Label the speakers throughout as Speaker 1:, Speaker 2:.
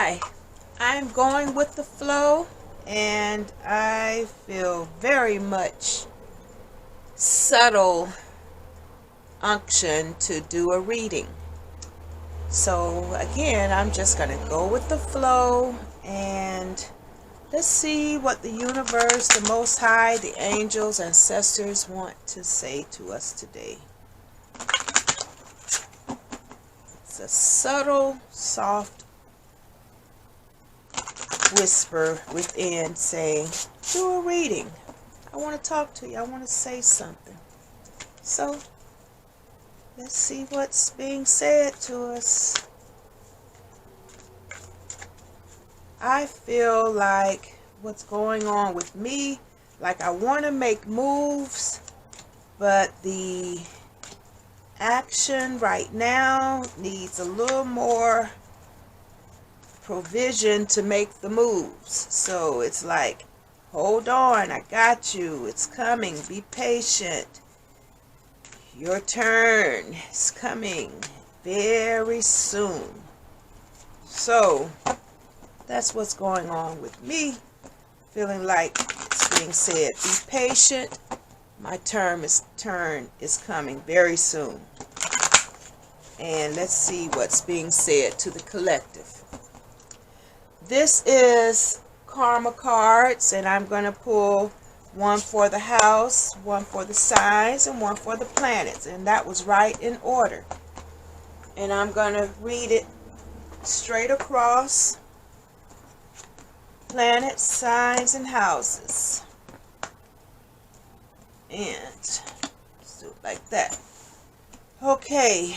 Speaker 1: Hi, I'm going with the flow and I feel very much subtle unction to do a reading. So again, I'm just going to go with the flow and let's see what the universe, the Most High, the angels, ancestors want to say to us today. It's a subtle, soft whisper within saying, do a reading. I want to talk to you. I want to say something. So, let's see what's being said to us. I feel like what's going on with me, like I want to make moves, but the action right now needs a little more provision to make the moves. So it's like, hold on, I got you. It's coming. Be patient. Your turn is coming very soon. So that's what's going on with me. Feeling like it's being said, be patient. My turn is coming very soon. And let's see what's being said to the collective. This is Karma cards, and I'm going to pull one for the house, one for the signs, and one for the planets. And that was right in order. And I'm going to read it straight across. Planets, signs, and houses. And let's do it like that. Okay,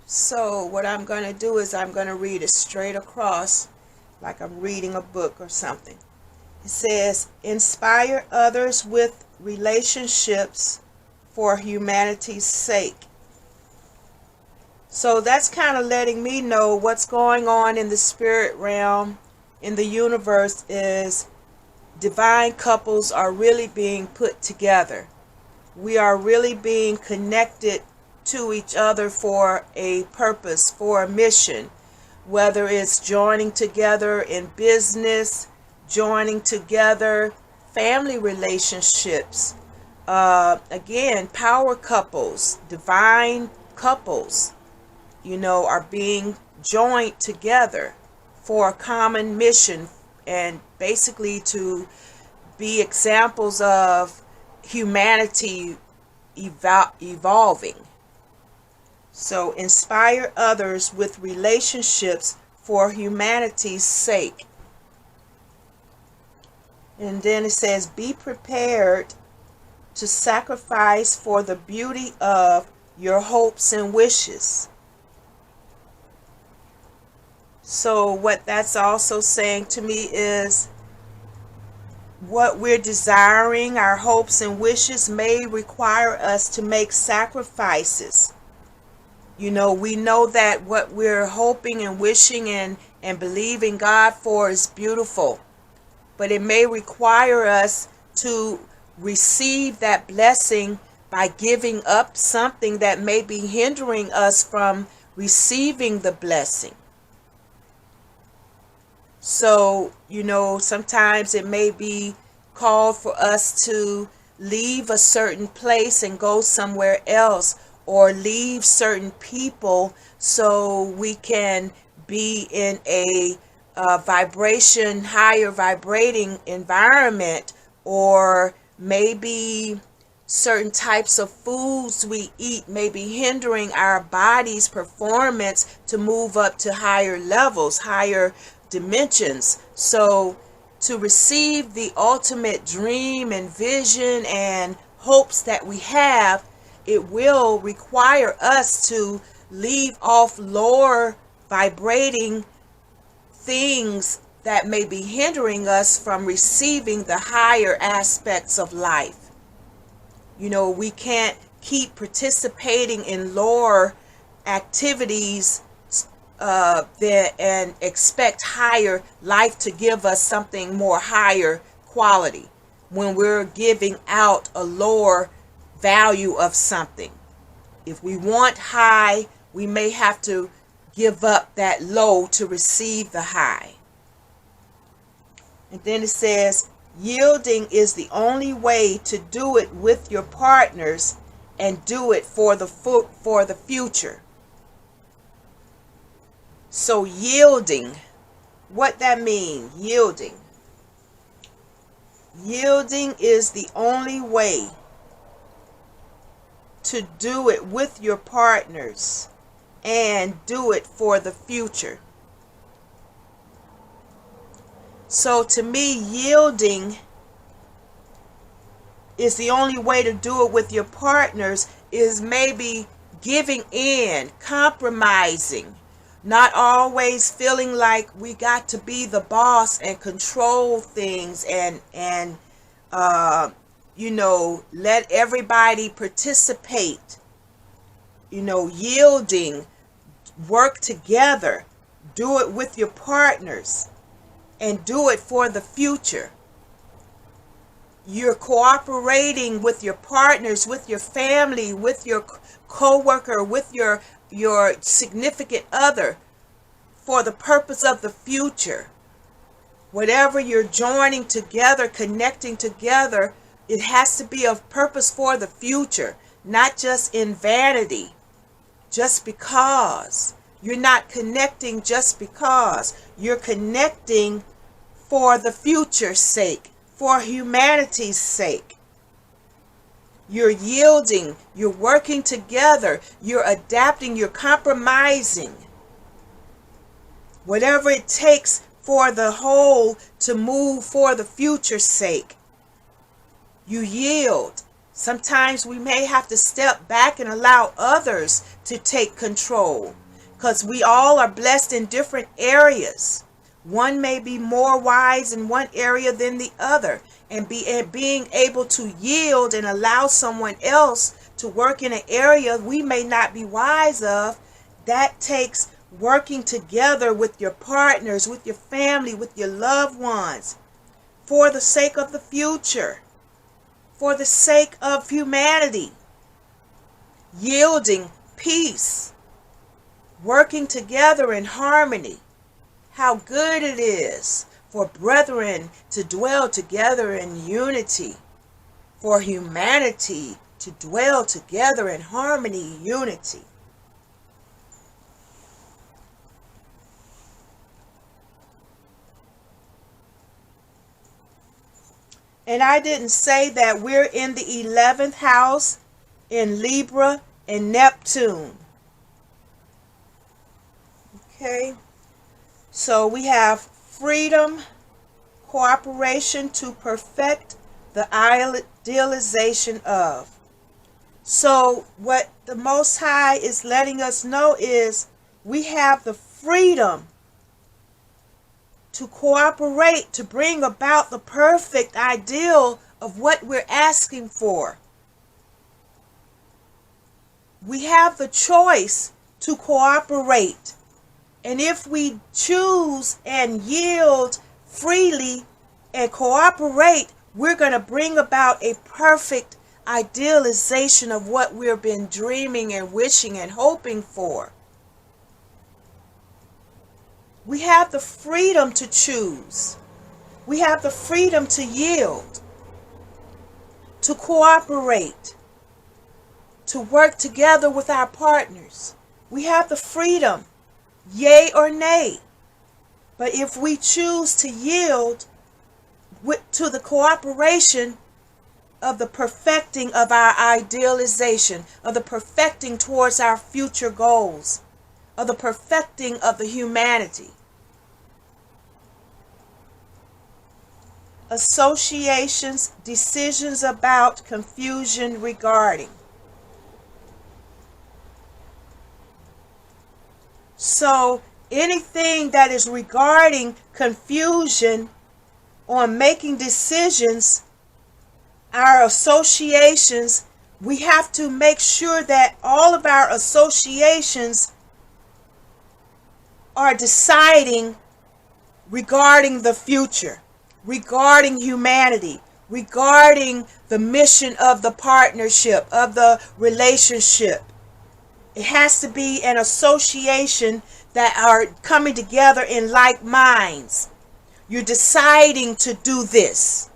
Speaker 1: so what I'm going to do is I'm going to read it straight across like I'm reading a book or something. It says, inspire others with relationships for humanity's sake. So that's kind of letting me know what's going on in the spirit realm, in the universe, is divine couples are really being put together. We are really being connected to each other for a purpose, for a mission. Whether it's joining together in business, joining together family relationships, again, power couples, divine couples, are being joined together for a common mission and basically to be examples of humanity evolving. So inspire others with relationships for humanity's sake. And then it says, be prepared to sacrifice for the beauty of your hopes and wishes. So what that's also saying to me is what we're desiring, our hopes and wishes, may require us to make sacrifices. We know that what we're hoping and wishing and believing God for is beautiful. But it may require us to receive that blessing by giving up something that may be hindering us from receiving the blessing. So, sometimes it may be called for us to leave a certain place and go somewhere else, or leave certain people so we can be in a higher vibrating environment, or maybe certain types of foods we eat may be hindering our body's performance to move up to higher levels, higher dimensions. So to receive the ultimate dream and vision and hopes that we have, it will require us to leave off lower vibrating things that may be hindering us from receiving the higher aspects of life. We can't keep participating in lower activities and expect higher life to give us something more higher quality when we're giving out a lower value of something. If we want high, we may have to give up that low to receive the high. And then it says, yielding is the only way to do it with your partners and do it for the future. So yielding, what that mean? Yielding. Yielding is the only way to do it with your partners and do it for the future. So to me, yielding is the only way to do it with your partners, is maybe giving in, compromising, not always feeling like we got to be the boss and control things and let everybody participate. Yielding, work together, do it with your partners, and do it for the future. You're cooperating with your partners, with your family, with your co-worker, with your significant other for the purpose of the future. Whatever you're joining together, connecting together, it has to be of purpose for the future, not just in vanity, just because. You're not connecting just because. You're connecting for the future's sake, for humanity's sake. You're yielding, you're working together, you're adapting, you're compromising. Whatever it takes for the whole to move for the future's sake. You yield. Sometimes we may have to step back and allow others to take control, because we all are blessed in different areas. One may be more wise in one area than the other, and being able to yield and allow someone else to work in an area we may not be wise of, that takes working together with your partners, with your family, with your loved ones, for the sake of the future, for the sake of humanity. Yielding, peace, working together in harmony. How good it is for brethren to dwell together in unity, for humanity to dwell together in harmony, unity. And I didn't say that we're in the 11th house in Libra and Neptune. Okay. So we have freedom, cooperation to perfect the idealization of. So what the Most High is letting us know is we have the freedom to cooperate, to bring about the perfect ideal of what we're asking for. We have the choice to cooperate. And if we choose and yield freely and cooperate, we're going to bring about a perfect idealization of what we've been dreaming and wishing and hoping for. We have the freedom to choose. We have the freedom to yield, to cooperate, to work together with our partners. We have the freedom, yay or nay. But if we choose to yield to the cooperation of the perfecting of our idealization, of the perfecting towards our future goals, of the perfecting of the humanity. Associations, decisions about, confusion regarding. So anything that is regarding confusion on making decisions, our associations, we have to make sure that all of our associations are deciding regarding the future, regarding humanity, regarding the mission of the partnership, of the relationship. It has to be an association that are coming together in like minds. You're deciding to do this.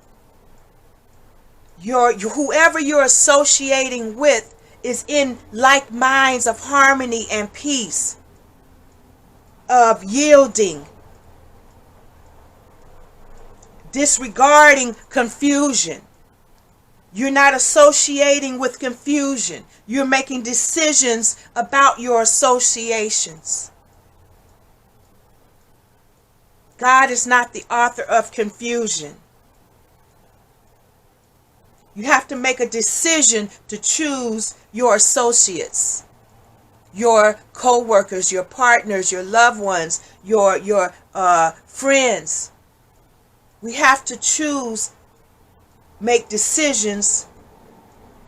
Speaker 1: Whoever you're associating with is in like minds of harmony and peace, of yielding, disregarding confusion. You're not associating with confusion. You're making decisions about your associations. God is not the author of confusion. You have to make a decision to choose your associates, your co-workers, your partners, your loved ones, your friends. We have to choose, make decisions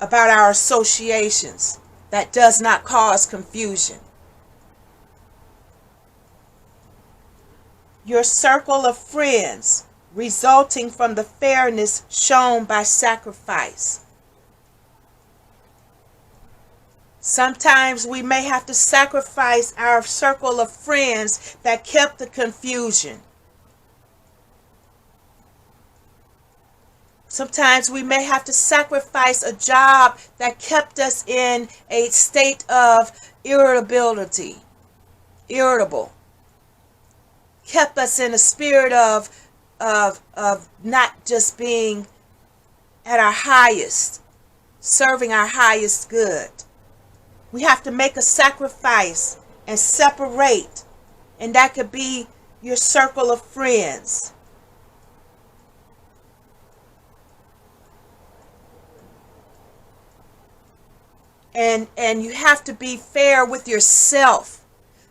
Speaker 1: about our associations that does not cause confusion. Your circle of friends resulting from the fairness shown by sacrifice. Sometimes we may have to sacrifice our circle of friends that kept the confusion. Sometimes we may have to sacrifice a job that kept us in a state of irritable, kept us in a spirit of not just being at our highest, serving our highest good. We have to make a sacrifice and separate, and that could be your circle of friends. And you have to be fair with yourself.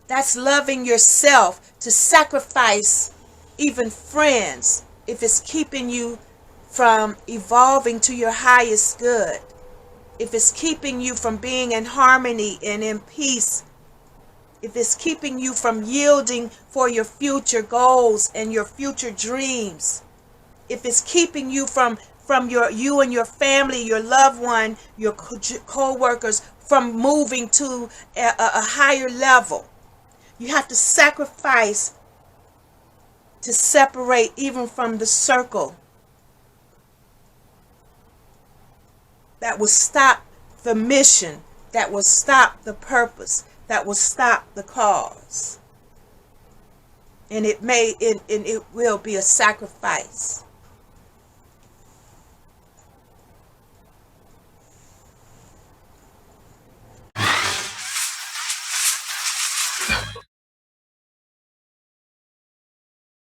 Speaker 1: That's loving yourself, to sacrifice even friends if it's keeping you from evolving to your highest good. If it's keeping you from being in harmony and in peace. If it's keeping you from yielding for your future goals and your future dreams. If it's keeping you from you and your family, your loved one, your co-workers from moving to a higher level. You have to sacrifice to separate even from the circle that will stop the mission, that will stop the purpose, that will stop the cause. And it will be a sacrifice.